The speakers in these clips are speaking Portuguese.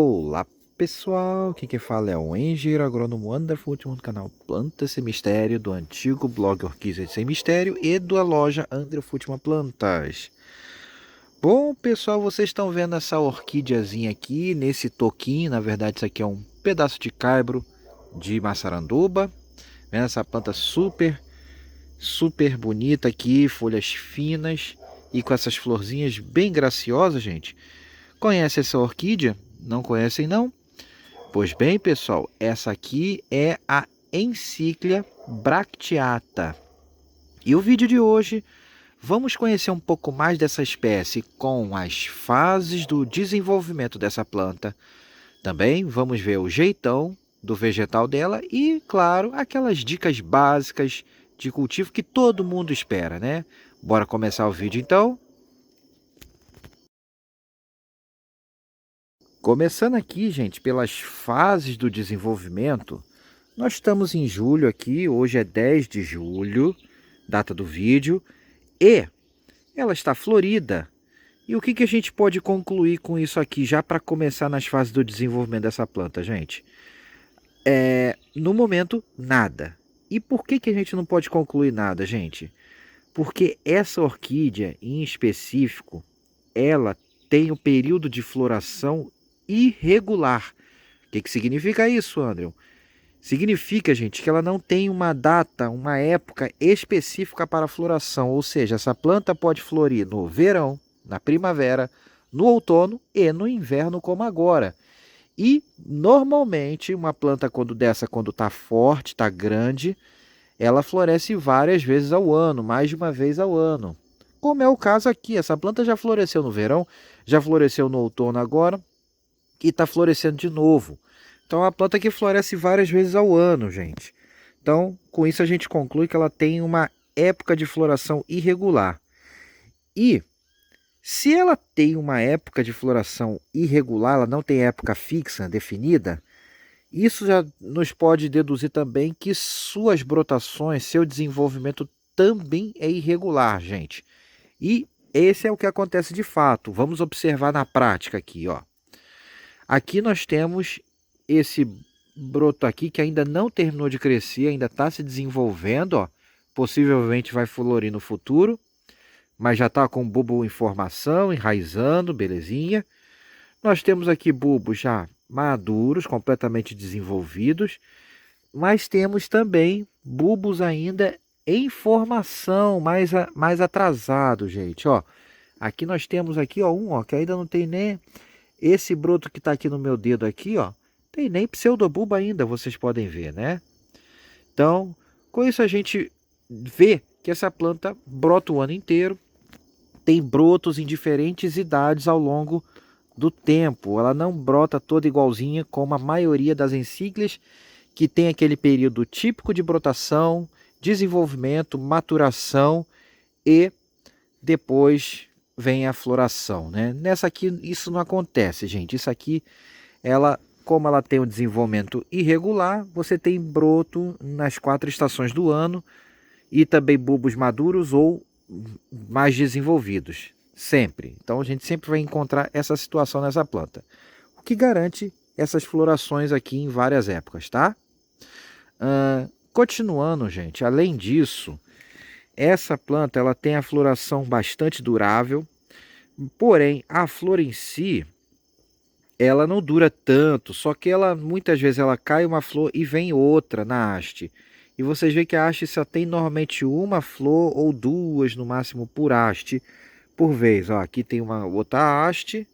Olá pessoal, quem fala é o engenheiro agrônomo Wonderful do canal Plantas Sem Mistério, do antigo blog Orquídeas Sem Mistério e da loja Wonderful Plantas. Bom pessoal, vocês estão vendo essa orquídeazinha aqui, nesse toquinho, na verdade isso aqui é um pedaço de caibro de maçaranduba. Vendo essa planta super bonita aqui, folhas finas e com essas florzinhas bem graciosas, gente. Conhece essa orquídea? Não conhecem não? Pois bem, pessoal, essa aqui é a Encíclia bracteata. E o vídeo de hoje, vamos conhecer um pouco mais dessa espécie com as fases do desenvolvimento dessa planta. Também vamos ver o jeitão do vegetal dela e, claro, aquelas dicas básicas de cultivo que todo mundo espera, né? Bora começar o vídeo então? Começando aqui, gente, pelas fases do desenvolvimento, nós estamos em julho aqui, hoje é 10 de julho, data do vídeo, e ela está florida. E o que a gente pode concluir com isso aqui, já para começar nas fases do desenvolvimento dessa planta, gente? No momento, nada. E por que a gente não pode concluir nada, gente? Porque essa orquídea, em específico, ela tem o período de floração irregular. O que significa isso, André? Significa, gente, que ela não tem uma data, uma época específica para a floração. Ou seja, essa planta pode florir no verão, na primavera, no outono e no inverno, como agora. E, normalmente, uma planta quando está forte, está grande, ela floresce várias vezes ao ano, mais de uma vez ao ano. Como é o caso aqui, essa planta já floresceu no verão, já floresceu no outono agora e está florescendo de novo. Então, é uma planta que floresce várias vezes ao ano, gente. Então, com isso a gente conclui que ela tem uma época de floração irregular. E se ela tem uma época de floração irregular, ela não tem época fixa, definida, isso já nos pode deduzir também que suas brotações, seu desenvolvimento também é irregular, gente. E esse é o que acontece de fato. Vamos observar na prática aqui, ó. Aqui nós temos esse broto aqui que ainda não terminou de crescer, ainda está se desenvolvendo, ó. Possivelmente vai florir no futuro, mas já está com bulbo em formação, enraizando, belezinha. Nós temos aqui bulbos já maduros, completamente desenvolvidos, mas temos também bulbos ainda em formação, mais atrasado, gente, ó. Aqui nós temos aqui, ó, um, ó, que ainda não tem nem esse broto que está aqui no meu dedo aqui, ó, tem nem pseudobulbo ainda, vocês podem ver, né? Então, com isso a gente vê que essa planta brota o ano inteiro, tem brotos em diferentes idades ao longo do tempo. Ela não brota toda igualzinha como a maioria das encíclias, que tem aquele período típico de brotação, desenvolvimento, maturação e depois vem a floração, né? Nessa aqui isso não acontece, gente. Isso aqui, como ela tem um desenvolvimento irregular, você tem broto nas 4 estações do ano e também bulbos maduros ou mais desenvolvidos, sempre. Então a gente sempre vai encontrar essa situação nessa planta, o que garante essas florações aqui em várias épocas, tá? Continuando, gente, além disso, essa planta ela tem a floração bastante durável, porém a flor em si ela não dura tanto, só que ela muitas vezes ela cai uma flor e vem outra na haste. E vocês veem que a haste só tem normalmente uma flor ou duas no máximo por haste por vez. Ó, aqui tem uma outra haste,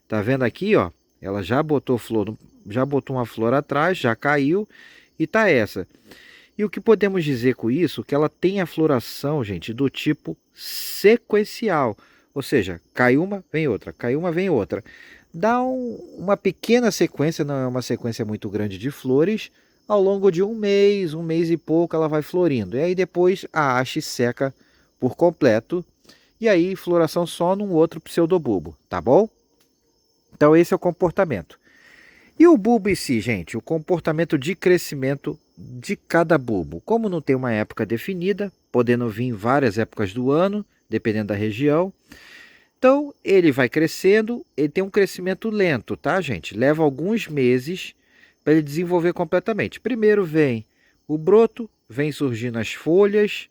tá vendo aqui, ó? Ela já botou flor, já botou uma flor atrás, já caiu e tá essa. E o que podemos dizer com isso? Que ela tem a floração, gente, do tipo sequencial. Ou seja, cai uma, vem outra, cai uma, vem outra. Dá uma pequena sequência, não é uma sequência muito grande de flores. Ao longo de um mês e pouco, ela vai florindo. E aí depois a haste seca por completo. E aí floração só num outro pseudobulbo, tá bom? Então esse é o comportamento. E o bulbo em si, gente, o comportamento de crescimento de cada bulbo. Como não tem uma época definida, podendo vir em várias épocas do ano, dependendo da região, Então, ele vai crescendo, ele tem um crescimento lento, tá, gente? Leva alguns meses para ele desenvolver completamente. Primeiro vem o broto, vem surgindo as folhas.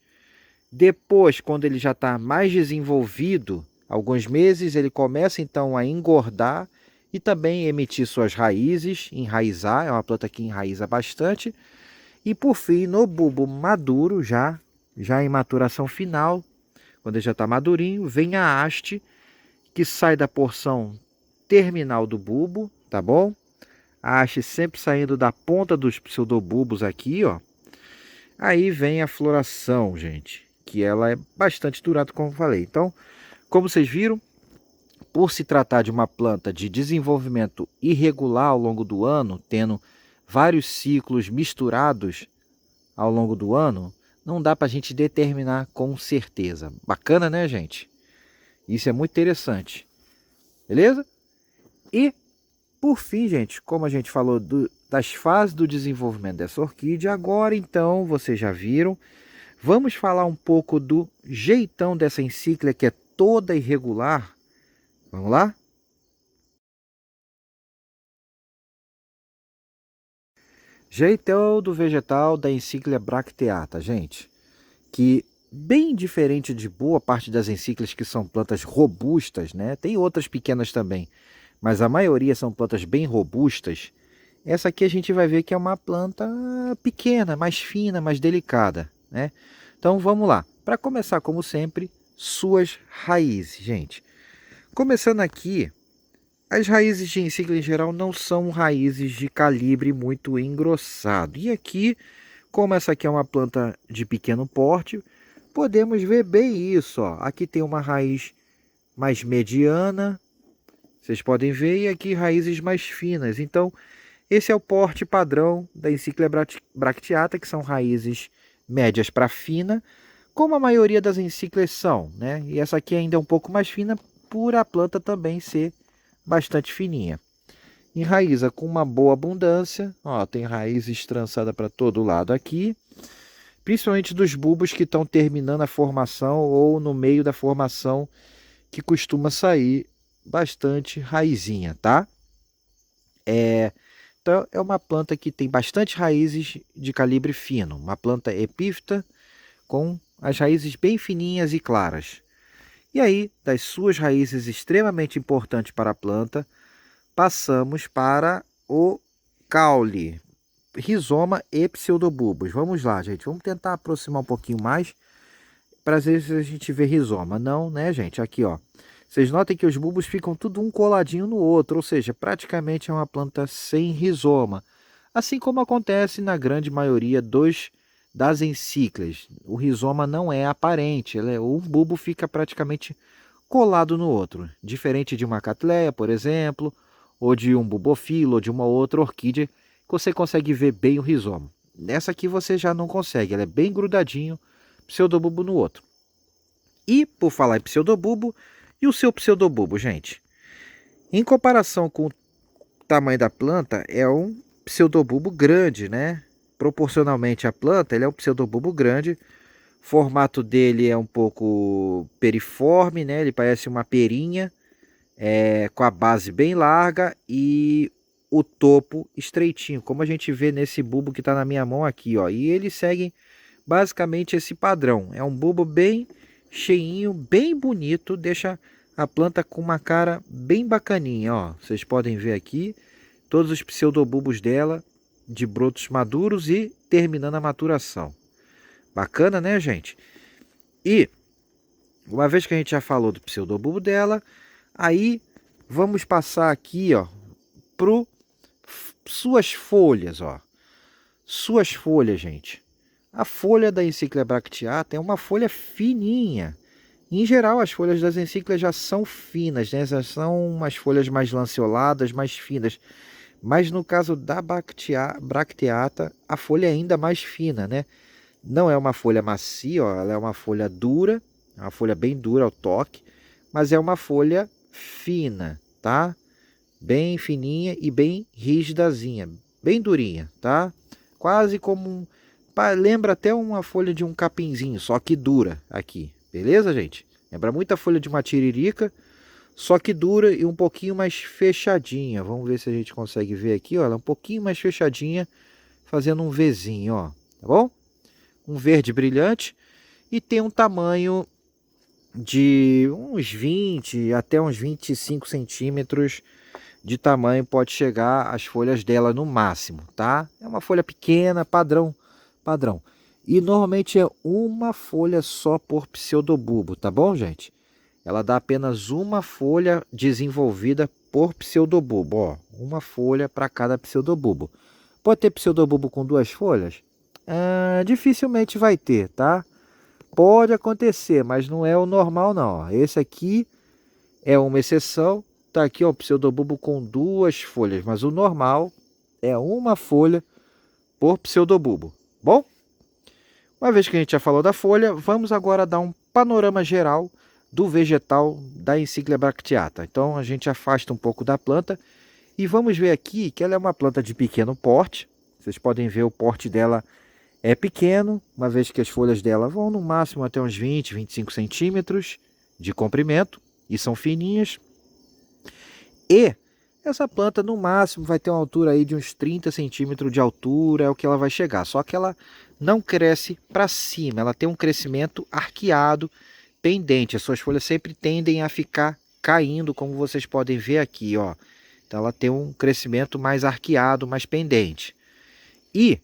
Depois, quando ele já está mais desenvolvido, alguns meses, ele começa então a engordar e também emitir suas raízes, enraizar. É uma planta que enraiza bastante. E por fim, no bulbo maduro, já em maturação final, quando ele já está madurinho, vem a haste, que sai da porção terminal do bulbo, tá bom? A haste sempre saindo da ponta dos pseudobulbos aqui, ó. Aí vem a floração, gente, que ela é bastante durada, como eu falei. Então, como vocês viram, por se tratar de uma planta de desenvolvimento irregular ao longo do ano, tendo vários ciclos misturados ao longo do ano, não dá para a gente determinar com certeza. Bacana, né, gente? Isso é muito interessante. Beleza? E, por fim, gente, como a gente falou das fases do desenvolvimento dessa orquídea, agora então, vocês já viram, vamos falar um pouco do jeitão dessa encíclia, que é toda irregular. Vamos lá? Jeitão do vegetal da encíclia bracteata, gente, que bem diferente de boa parte das encíclias que são plantas robustas, né? Tem outras pequenas também, mas a maioria são plantas bem robustas. Essa aqui a gente vai ver que é uma planta pequena, mais fina, mais delicada, né? Então vamos lá. Para começar, como sempre, suas raízes, gente. Começando aqui, as raízes de encíclia em geral não são raízes de calibre muito engrossado. E aqui, como essa aqui é uma planta de pequeno porte, podemos ver bem isso, ó. Aqui tem uma raiz mais mediana, vocês podem ver, e aqui raízes mais finas. Então, esse é o porte padrão da encíclia bracteata, que são raízes médias para fina, como a maioria das encíclias são, né? E essa aqui ainda é um pouco mais fina, por a planta também ser bastante fininha. Enraiza com uma boa abundância, ó, tem raízes trançadas para todo lado aqui, principalmente dos bulbos que estão terminando a formação ou no meio da formação, que costuma sair bastante raizinha, tá? Então é uma planta que tem bastante raízes de calibre fino, uma planta epífita com as raízes bem fininhas e claras. E aí, das suas raízes extremamente importantes para a planta, passamos para o caule, rizoma e pseudobulbos. Vamos lá, gente, vamos tentar aproximar um pouquinho mais, para às vezes a gente ver rizoma. Não, né, gente? Aqui, ó. Vocês notem que os bulbos ficam tudo um coladinho no outro, ou seja, praticamente é uma planta sem rizoma. Assim como acontece na grande maioria das encíclias. O rizoma não é aparente, o bulbo fica praticamente colado no outro. Diferente de uma catleia, por exemplo, ou de um bulbofilo, ou de uma outra orquídea, que você consegue ver bem o rizoma. Nessa aqui você já não consegue, ela é bem grudadinho, pseudobulbo no outro. E, por falar em pseudobulbo, e o seu pseudobulbo, gente? Em comparação com o tamanho da planta, é um pseudobulbo grande, né? Proporcionalmente à planta, ele é um pseudobulbo grande. O formato dele é um pouco periforme, né? Ele parece uma perinha, com a base bem larga e o topo estreitinho, como a gente vê nesse bulbo que está na minha mão aqui, ó. E eles seguem basicamente esse padrão. É um bulbo bem cheinho, bem bonito, deixa a planta com uma cara bem bacaninha, ó. Vocês podem ver aqui todos os pseudobulbos dela, de brotos maduros e terminando a maturação. Bacana, né, gente? E, uma vez que a gente já falou do pseudobulbo dela, aí vamos passar aqui, ó, pro suas folhas, ó. Suas folhas, gente. A folha da encíclia bracteata é uma folha fininha. Em geral, as folhas das encíclias já são finas, né? Já são umas folhas mais lanceoladas, mais finas. Mas no caso da bracteata, a folha é ainda mais fina, né? Não é uma folha macia, ó, ela é uma folha dura, é uma folha bem dura ao toque, mas é uma folha fina, tá? Bem fininha e bem rigidazinha, bem durinha, tá? Quase como lembra até uma folha de um capinzinho, só que dura aqui, beleza, gente? Lembra muito a folha de uma tiririca, só que dura e um pouquinho mais fechadinha. Vamos ver se a gente consegue ver aqui, ó, ela é um pouquinho mais fechadinha, fazendo um Vzinho, ó, tá bom? Um verde brilhante e tem um tamanho de uns 20 até uns 25 centímetros de tamanho, pode chegar as folhas dela no máximo, tá? É uma folha pequena, padrão. E normalmente é uma folha só por pseudobulbo, tá bom, gente? Ela dá apenas uma folha desenvolvida por pseudobulbo, ó. Uma folha para cada pseudobulbo. Pode ter pseudobulbo com duas folhas? Dificilmente vai ter, tá? Pode acontecer, mas não é o normal não, ó. Esse aqui é uma exceção. Tá aqui, ó, o pseudobulbo com duas folhas, mas o normal é uma folha por pseudobulbo. Bom, uma vez que a gente já falou da folha, vamos agora dar um panorama geral do vegetal da Encíclia bracteata. Então a gente afasta um pouco da planta e vamos ver aqui que ela é uma planta de pequeno porte. Vocês podem ver o porte dela é pequeno, uma vez que as folhas dela vão no máximo até uns 20, 25 centímetros de comprimento e são fininhas. E essa planta no máximo vai ter uma altura aí de uns 30 centímetros de altura, é o que ela vai chegar. Só que ela não cresce para cima, ela tem um crescimento arqueado, pendente. As suas folhas sempre tendem a ficar caindo, como vocês podem ver aqui, ó. Então ela tem um crescimento mais arqueado, mais pendente. E,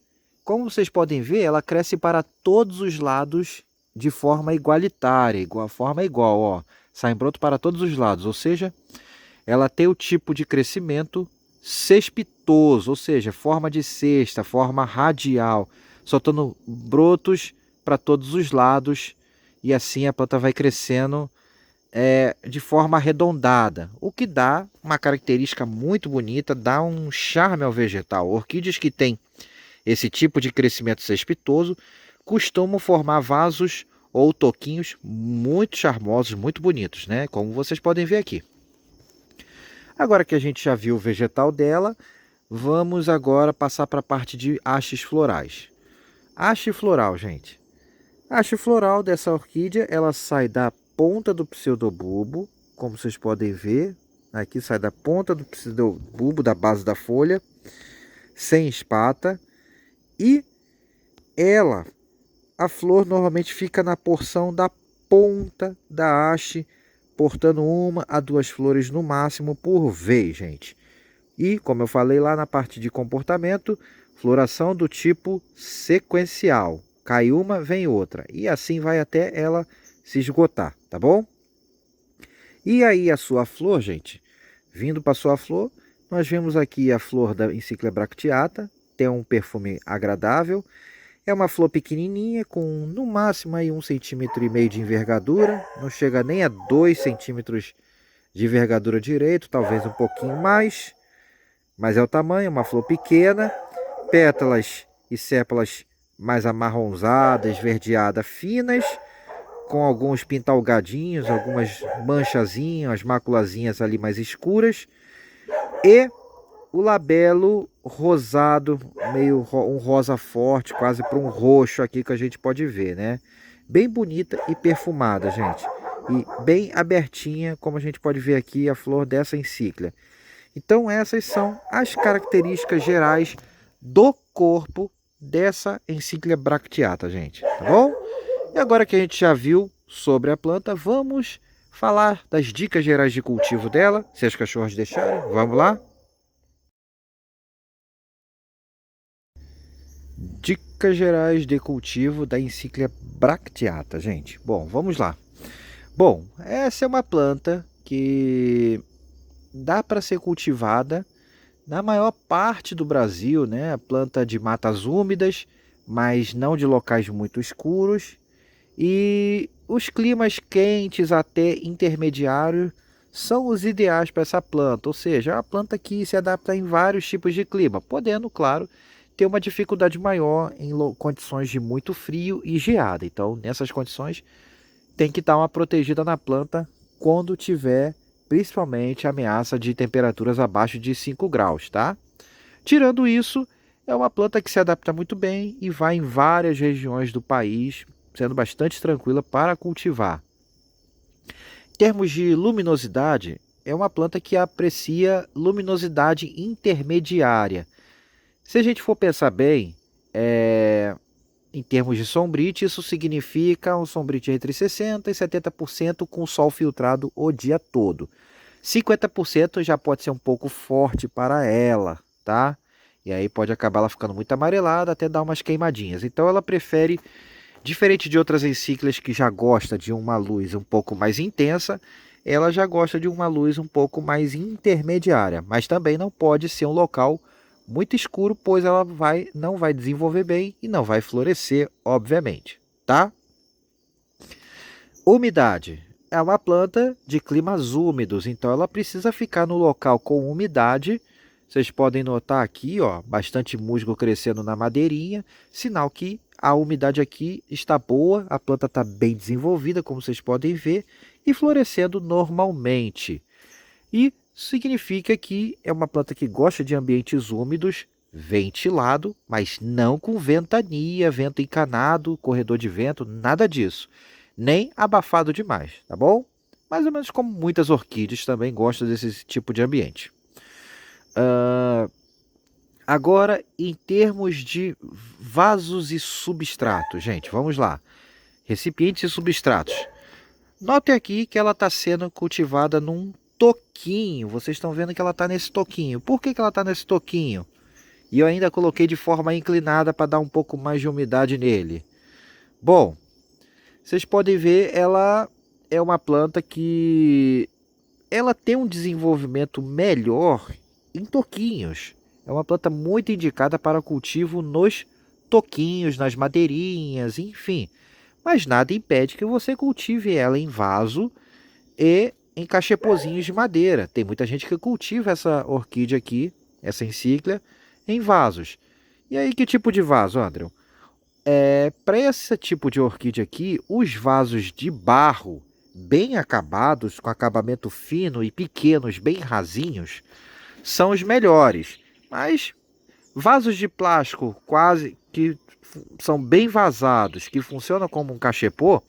como vocês podem ver, ela cresce para todos os lados de forma igualitária, forma igual, ó. Sai broto para todos os lados, ou seja, ela tem o tipo de crescimento cespitoso, ou seja, forma de cesta, forma radial, soltando brotos para todos os lados, e assim a planta vai crescendo de forma arredondada, o que dá uma característica muito bonita, dá um charme ao vegetal. Orquídeas que têm esse tipo de crescimento cespitoso costumam formar vasos ou toquinhos muito charmosos, muito bonitos, né? Como vocês podem ver aqui. Agora que a gente já viu o vegetal dela, vamos agora passar para a parte de hastes florais. Haste floral, gente. A haste floral dessa orquídea, ela sai da ponta do pseudobulbo, como vocês podem ver. Aqui sai da ponta do pseudobulbo, da base da folha, sem espata. E a flor normalmente fica na porção da ponta da haste, portando uma a duas flores no máximo por vez, gente. E, como eu falei lá na parte de comportamento, floração do tipo sequencial. Cai uma, vem outra. E assim vai até ela se esgotar, tá bom? E aí a sua flor, gente, vindo para a sua flor, nós vemos aqui a flor da Encíclia bracteata, tem um perfume agradável. É uma flor pequenininha, com no máximo aí 1,5 cm de envergadura. Não chega nem a 2 centímetros de envergadura direito, talvez um pouquinho mais. Mas é o tamanho, uma flor pequena. Pétalas e sépalas mais amarronzadas, esverdeadas, finas. Com alguns pintalgadinhos, algumas manchazinhas, as maculazinhas ali mais escuras. E o labelo rosado, meio um rosa forte, quase para um roxo aqui que a gente pode ver, né? Bem bonita e perfumada, gente. E bem abertinha, como a gente pode ver aqui, a flor dessa encíclia. Então essas são as características gerais do corpo dessa Encíclia bracteata, gente. Tá bom? E agora que a gente já viu sobre a planta, vamos falar das dicas gerais de cultivo dela, se as cachorras deixarem. Vamos lá? Dicas gerais de cultivo da Encíclia bracteata, gente. Bom, vamos lá. Bom, essa é uma planta que dá para ser cultivada na maior parte do Brasil, né? A planta de matas úmidas, mas não de locais muito escuros. E os climas quentes até intermediários são os ideais para essa planta, ou seja, é uma planta que se adapta em vários tipos de clima, podendo, claro, ter uma dificuldade maior em condições de muito frio e geada. Então, nessas condições, tem que dar uma protegida na planta quando tiver, principalmente, ameaça de temperaturas abaixo de 5 graus, tá? Tirando isso, é uma planta que se adapta muito bem e vai em várias regiões do país, sendo bastante tranquila para cultivar. Em termos de luminosidade, é uma planta que aprecia luminosidade intermediária. Se a gente for pensar bem, em termos de sombrite, isso significa um sombrite entre 60% e 70% com sol filtrado o dia todo. 50% já pode ser um pouco forte para ela, tá? E aí pode acabar ela ficando muito amarelada, até dar umas queimadinhas. Então ela prefere, diferente de outras encíclias que já gosta de uma luz um pouco mais intensa, ela já gosta de uma luz um pouco mais intermediária. Mas também não pode ser um local muito escuro, pois ela não vai desenvolver bem e não vai florescer, obviamente, tá? Umidade. É uma planta de climas úmidos, então ela precisa ficar no local com umidade. Vocês podem notar aqui, ó, bastante musgo crescendo na madeirinha, sinal que a umidade aqui está boa, a planta está bem desenvolvida, como vocês podem ver, e florescendo normalmente. E significa que é uma planta que gosta de ambientes úmidos, ventilado, mas não com ventania, vento encanado, corredor de vento, nada disso. Nem abafado demais, tá bom? Mais ou menos como muitas orquídeas também gostam desse tipo de ambiente. Agora, em termos de vasos e substratos, gente, vamos lá. Recipientes e substratos. Note aqui que ela está sendo cultivada num toquinho. Vocês estão vendo que ela está nesse toquinho. Por que ela está nesse toquinho? E eu ainda coloquei de forma inclinada para dar um pouco mais de umidade nele. Bom, vocês podem ver, ela é uma planta que ela tem um desenvolvimento melhor em toquinhos. É uma planta muito indicada para cultivo nos toquinhos, nas madeirinhas, enfim. Mas nada impede que você cultive ela em vaso e em cachepozinhos de madeira. Tem muita gente que cultiva essa orquídea aqui, essa encíclia, em vasos. E aí, que tipo de vaso, André? Para esse tipo de orquídea aqui, os vasos de barro, bem acabados, com acabamento fino e pequenos, bem rasinhos, são os melhores. Mas vasos de plástico quase que são bem vazados, que funcionam como um cachepô,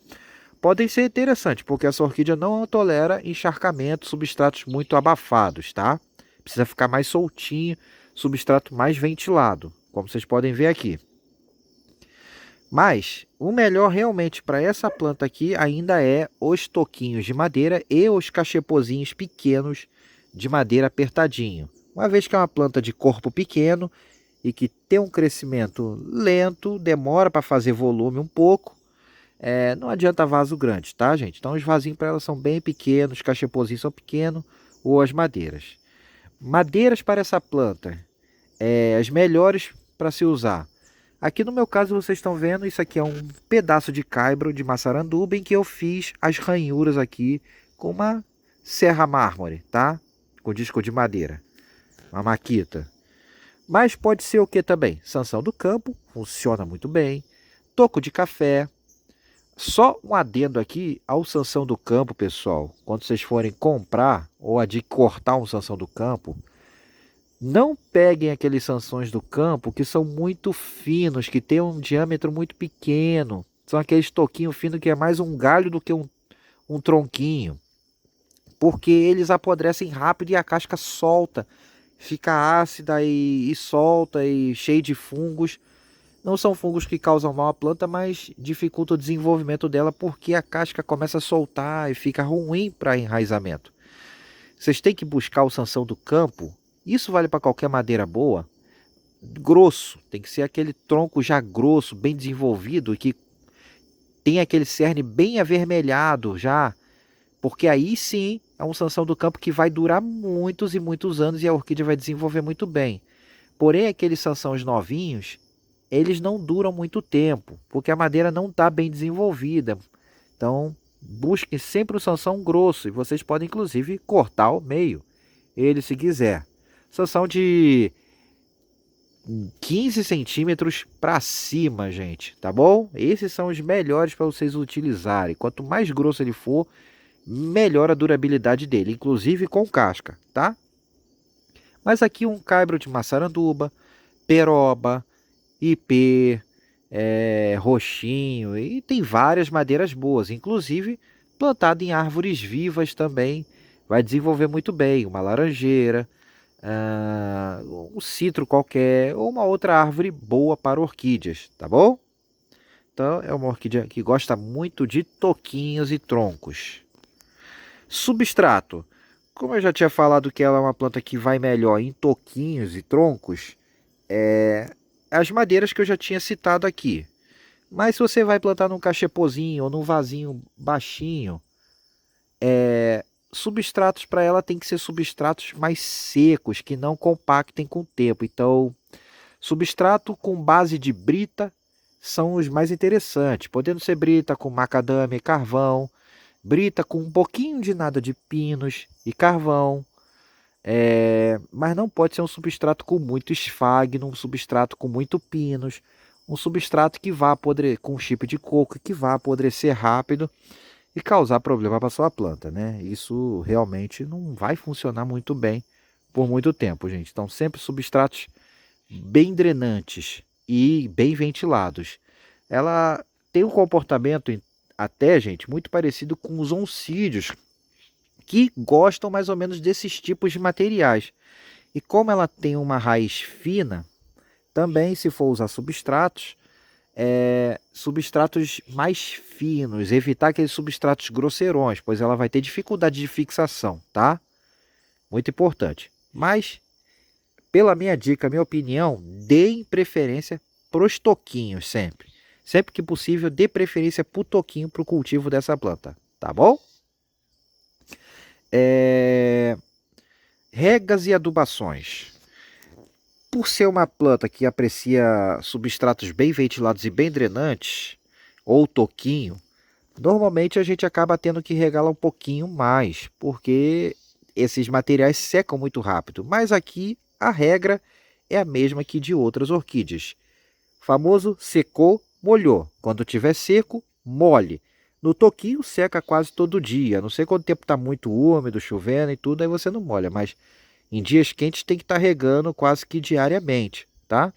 podem ser interessantes, porque essa orquídea não tolera encharcamento, substratos muito abafados, tá? Precisa ficar mais soltinho, substrato mais ventilado, como vocês podem ver aqui. Mas o melhor realmente para essa planta aqui ainda é os toquinhos de madeira e os cachepozinhos pequenos de madeira apertadinho. Uma vez que é uma planta de corpo pequeno e que tem um crescimento lento, demora para fazer volume um pouco, não adianta vaso grande, tá, gente? Então os vasinhos para elas são bem pequenos, os cachepozinhos são pequenos ou as madeiras. Madeiras para essa planta, as melhores para se usar. Aqui no meu caso vocês estão vendo, isso aqui é um pedaço de caibro de maçaranduba em que eu fiz as ranhuras aqui com uma serra mármore, tá? Com disco de madeira, uma maquita. Mas pode ser o que também? Sanção do campo, funciona muito bem. Toco de café. Só um adendo aqui ao sanção do campo, pessoal. Quando vocês forem comprar ou cortar um sanção do campo, não peguem aqueles sanções do campo que são muito finos, que tem um diâmetro muito pequeno. São aqueles toquinhos finos que é mais um galho do que um tronquinho. Porque eles apodrecem rápido e a casca solta. Fica ácida e solta e cheia de fungos. Não são fungos que causam mal à planta, mas dificultam o desenvolvimento dela porque a casca começa a soltar e fica ruim para enraizamento. Vocês têm que buscar o sanção do campo. Isso vale para qualquer madeira boa. Grosso, tem que ser aquele tronco já grosso, bem desenvolvido, que tem aquele cerne bem avermelhado já, porque aí sim é um sanção do campo que vai durar muitos e muitos anos e a orquídea vai desenvolver muito bem. Porém, aqueles sanções novinhos, eles não duram muito tempo, porque a madeira não está bem desenvolvida. Então, busquem sempre o sanção grosso e vocês podem inclusive cortar ao meio, ele se quiser. Sanção de 15 centímetros para cima, gente, tá bom? Esses são os melhores para vocês utilizarem. Quanto mais grosso ele for, melhor a durabilidade dele, inclusive com casca, tá? Mas aqui um caibro de maçaranduba, peroba, ipê, roxinho, e tem várias madeiras boas, inclusive plantado em árvores vivas também, vai desenvolver muito bem uma laranjeira, um citro qualquer ou uma outra árvore boa para orquídeas, tá bom? Então é uma orquídea que gosta muito de toquinhos e troncos. Substrato. Como eu já tinha falado que ela é uma planta que vai melhor em toquinhos e troncos, as madeiras que eu já tinha citado aqui. Mas se você vai plantar num cachepozinho ou num vasinho baixinho, substratos para ela tem que ser substratos mais secos, que não compactem com o tempo. Então, substrato com base de brita são os mais interessantes, podendo ser brita com macadâmia e carvão, brita com um pouquinho de nada de pinos e carvão, mas não pode ser um substrato com muito esfagno, um substrato com muito pinos, um substrato que vá apodrecer com chip de coco, que vá apodrecer rápido e causar problema para sua planta, né? Isso realmente não vai funcionar muito bem por muito tempo, gente. Então, sempre substratos bem drenantes e bem ventilados. Ela tem um comportamento até, gente, muito parecido com os oncídios, que gostam mais ou menos desses tipos de materiais. E como ela tem uma raiz fina, também se for usar substratos, substratos mais finos, evitar aqueles substratos grosseirões, pois ela vai ter dificuldade de fixação, tá? Muito importante. Mas, pela minha dica, minha opinião, deem preferência para os toquinhos sempre. Sempre que possível, dê preferência para o toquinho para o cultivo dessa planta, tá bom? Regas e adubações. Por ser uma planta que aprecia substratos bem ventilados e bem drenantes, ou toquinho, normalmente a gente acaba tendo que regá-la um pouquinho mais, porque esses materiais secam muito rápido. Mas aqui a regra é a mesma que de outras orquídeas. Famoso secou, molhou. Quando tiver seco, molhe. No toquinho seca quase todo dia. Não sei quando o tempo está muito úmido, chovendo e tudo, aí você não molha. Mas em dias quentes tem que estar regando quase que diariamente, tá?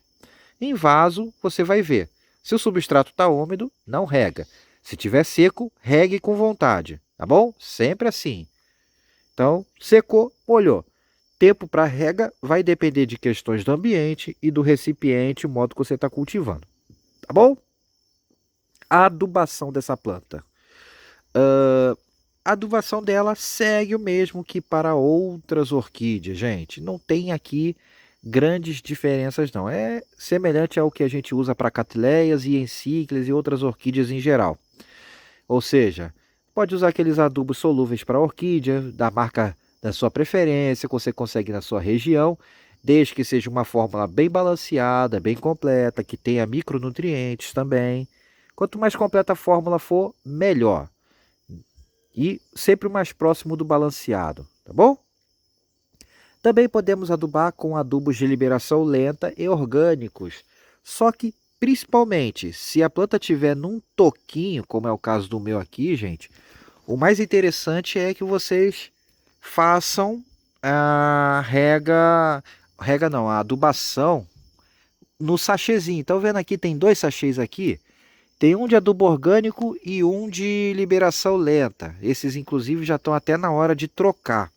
Em vaso, você vai ver. Se o substrato está úmido, não rega. Se tiver seco, regue com vontade, tá bom? Sempre assim. Então, secou, molhou. Tempo para rega vai depender de questões do ambiente e do recipiente, o modo que você está cultivando, tá bom? A adubação dessa planta. A adubação dela segue o mesmo que para outras orquídeas, gente. Não tem aqui grandes diferenças, não. É semelhante ao que a gente usa para catleias e encíclias e outras orquídeas em geral. Ou seja, pode usar aqueles adubos solúveis para orquídea, da marca da sua preferência, que você consegue na sua região, desde que seja uma fórmula bem balanceada, bem completa, que tenha micronutrientes também. Quanto mais completa a fórmula for, melhor. E sempre o mais próximo do balanceado, tá bom? Também podemos adubar com adubos de liberação lenta e orgânicos. Só que, principalmente, se a planta tiver num toquinho, como é o caso do meu aqui, gente, o mais interessante é que vocês façam a adubação no sachêzinho. Então, vendo aqui, tem 2 sachês aqui. Tem um de adubo orgânico e um de liberação lenta. Esses, inclusive, já estão até na hora de trocar.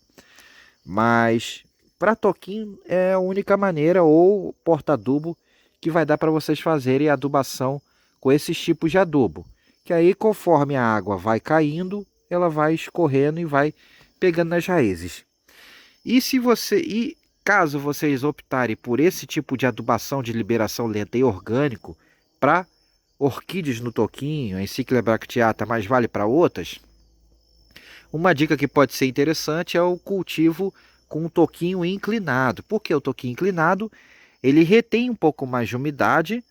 Mas para toquinho é a única maneira, ou porta-adubo, que vai dar para vocês fazerem a adubação com esses tipos de adubo. Que aí, conforme a água vai caindo, ela vai escorrendo e vai pegando nas raízes. E caso vocês optarem por esse tipo de adubação de liberação lenta e orgânico para orquídeas no toquinho, Encíclia bracteata, mas vale para outras, uma dica que pode ser interessante é o cultivo com um toquinho inclinado. Por que o toquinho inclinado? Ele retém um pouco mais de umidade,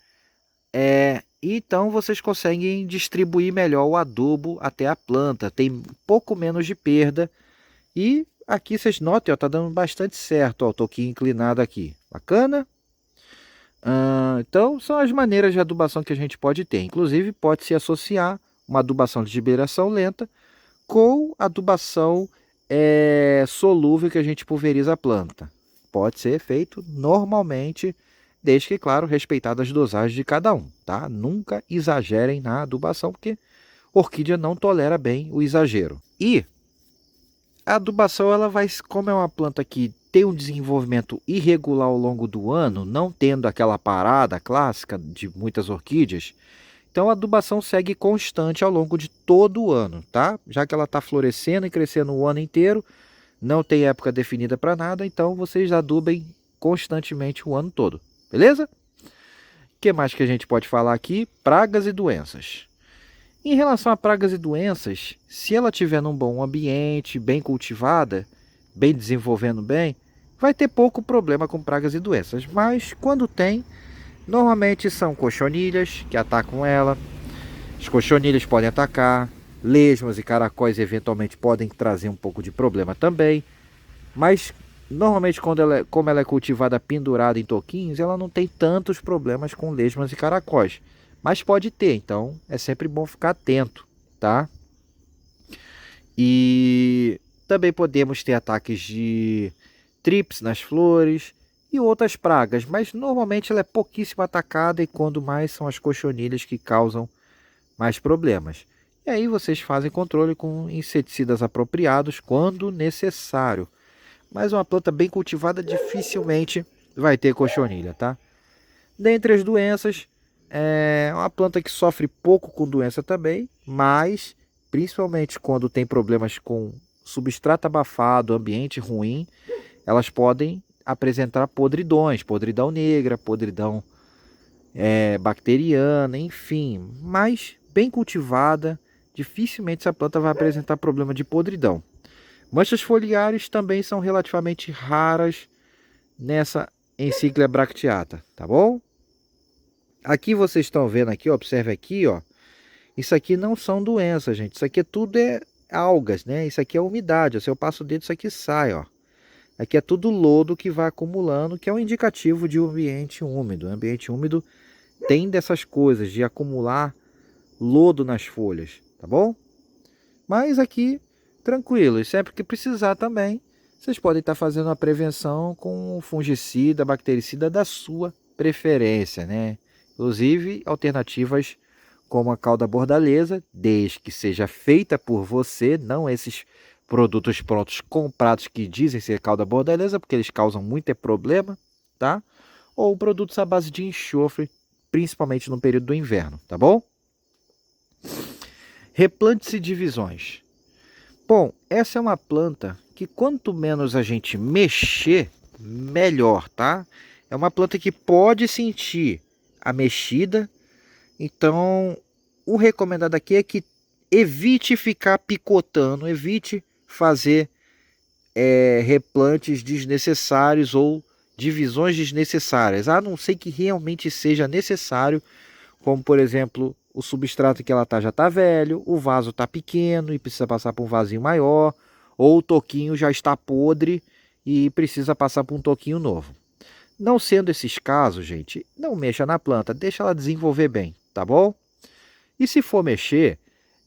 então vocês conseguem distribuir melhor o adubo até a planta, tem um pouco menos de perda. E aqui vocês notem, está dando bastante certo, ó, o toquinho inclinado aqui. Bacana? Então, são as maneiras de adubação que a gente pode ter. Inclusive, pode-se associar uma adubação de liberação lenta com adubação solúvel que a gente pulveriza a planta. Pode ser feito normalmente, desde que, claro, respeitadas as dosagens de cada um, tá? Nunca exagerem na adubação, porque orquídea não tolera bem o exagero. E A adubação, ela vai, como é uma planta que tem um desenvolvimento irregular ao longo do ano, não tendo aquela parada clássica de muitas orquídeas, então a adubação segue constante ao longo de todo o ano, tá? Já que ela está florescendo e crescendo o ano inteiro, não tem época definida para nada, então vocês adubem constantemente o ano todo, beleza? O que mais que a gente pode falar aqui? Pragas e doenças. Em relação a pragas e doenças, se ela estiver num bom ambiente, bem cultivada, bem desenvolvendo bem, vai ter pouco problema com pragas e doenças. Mas quando tem, normalmente são cochonilhas que atacam ela. As cochonilhas podem atacar, lesmas e caracóis eventualmente podem trazer um pouco de problema também. Mas normalmente como ela é cultivada pendurada em toquinhos, ela não tem tantos problemas com lesmas e caracóis. Mas pode ter, então é sempre bom ficar atento, tá? E também podemos ter ataques de trips nas flores e outras pragas, mas normalmente ela é pouquíssimo atacada e quando mais são as cochonilhas que causam mais problemas. E aí vocês fazem controle com inseticidas apropriados quando necessário. Mas uma planta bem cultivada dificilmente vai ter cochonilha, tá? Dentre as doenças, é uma planta que sofre pouco com doença também, mas principalmente quando tem problemas com substrato abafado, ambiente ruim, elas podem apresentar podridões, podridão negra, podridão bacteriana, enfim. Mas bem cultivada, dificilmente essa planta vai apresentar problema de podridão. Manchas foliares também são relativamente raras nessa Encíclia bracteata, tá bom? Aqui vocês estão vendo aqui, observe aqui, ó. Isso aqui não são doenças, gente. Isso aqui tudo é algas, né? Isso aqui é umidade. Se eu passo o dedo, isso aqui sai, ó. Aqui é tudo lodo que vai acumulando, que é um indicativo de um ambiente úmido. O ambiente úmido tem dessas coisas, de acumular lodo nas folhas, tá bom? Mas aqui, tranquilo. E sempre que precisar também, vocês podem estar fazendo a prevenção com fungicida, bactericida da sua preferência, né? Inclusive, alternativas como a calda bordaleza, desde que seja feita por você, não esses produtos prontos comprados que dizem ser calda bordaleza, porque eles causam muito problema, tá? Ou produtos à base de enxofre, principalmente no período do inverno, tá bom? Replantes e divisões. Bom, essa é uma planta que quanto menos a gente mexer, melhor, tá? É uma planta que pode sentir a mexida, então o recomendado aqui é que evite ficar picotando, evite fazer replantes desnecessários ou divisões desnecessárias, a não ser que realmente seja necessário, como por exemplo o substrato que ela já está velho, o vaso está pequeno e precisa passar por um vasinho maior, ou o toquinho já está podre e precisa passar por um toquinho novo. Não sendo esses casos, gente, não mexa na planta, deixa ela desenvolver bem, tá bom? E se for mexer,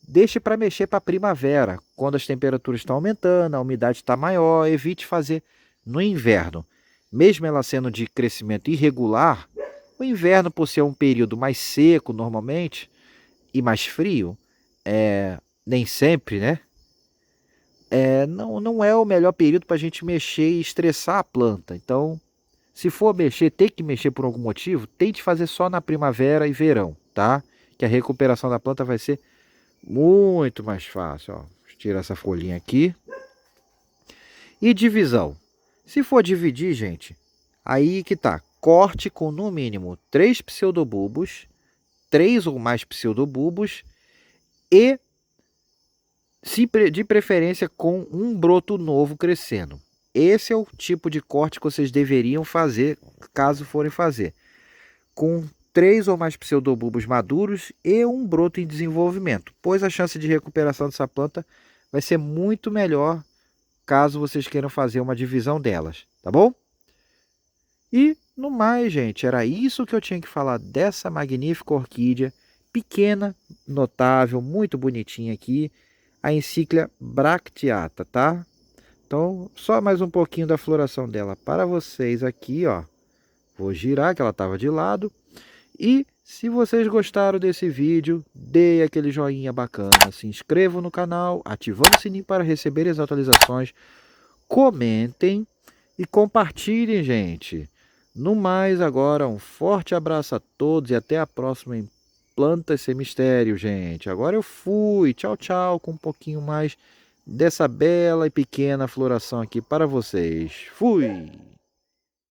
deixe para mexer para a primavera, quando as temperaturas estão aumentando, a umidade está maior, evite fazer no inverno. Mesmo ela sendo de crescimento irregular, o inverno, por ser um período mais seco normalmente e mais frio, nem sempre, né? Não é o melhor período para a gente mexer e estressar a planta. Então, se for mexer, tem que mexer por algum motivo, tente fazer só na primavera e verão, tá? Que a recuperação da planta vai ser muito mais fácil, ó. Deixa eu tirar essa folhinha aqui. E divisão. Se for dividir, gente, aí que tá. Corte com no mínimo 3 pseudobulbos, 3 ou mais pseudobulbos e de preferência com um broto novo crescendo. Esse é o tipo de corte que vocês deveriam fazer, caso forem fazer. Com 3 ou mais pseudobulbos maduros e um broto em desenvolvimento, pois a chance de recuperação dessa planta vai ser muito melhor caso vocês queiram fazer uma divisão delas, tá bom? E no mais, gente, era isso que eu tinha que falar dessa magnífica orquídea, pequena, notável, muito bonitinha aqui, a Encíclia bracteata, tá? Então, só mais um pouquinho da floração dela para vocês aqui, ó. Vou girar, que ela estava de lado. E Se vocês gostaram desse vídeo, dê aquele joinha bacana, se inscrevam no canal, ativando o sininho para receber as atualizações, comentem e compartilhem, gente. No mais, agora um forte abraço a todos e até a próxima em Plantas Sem Mistério, gente. Agora eu fui. Tchau, tchau, com um pouquinho mais dessa bela e pequena floração aqui para vocês. Fui!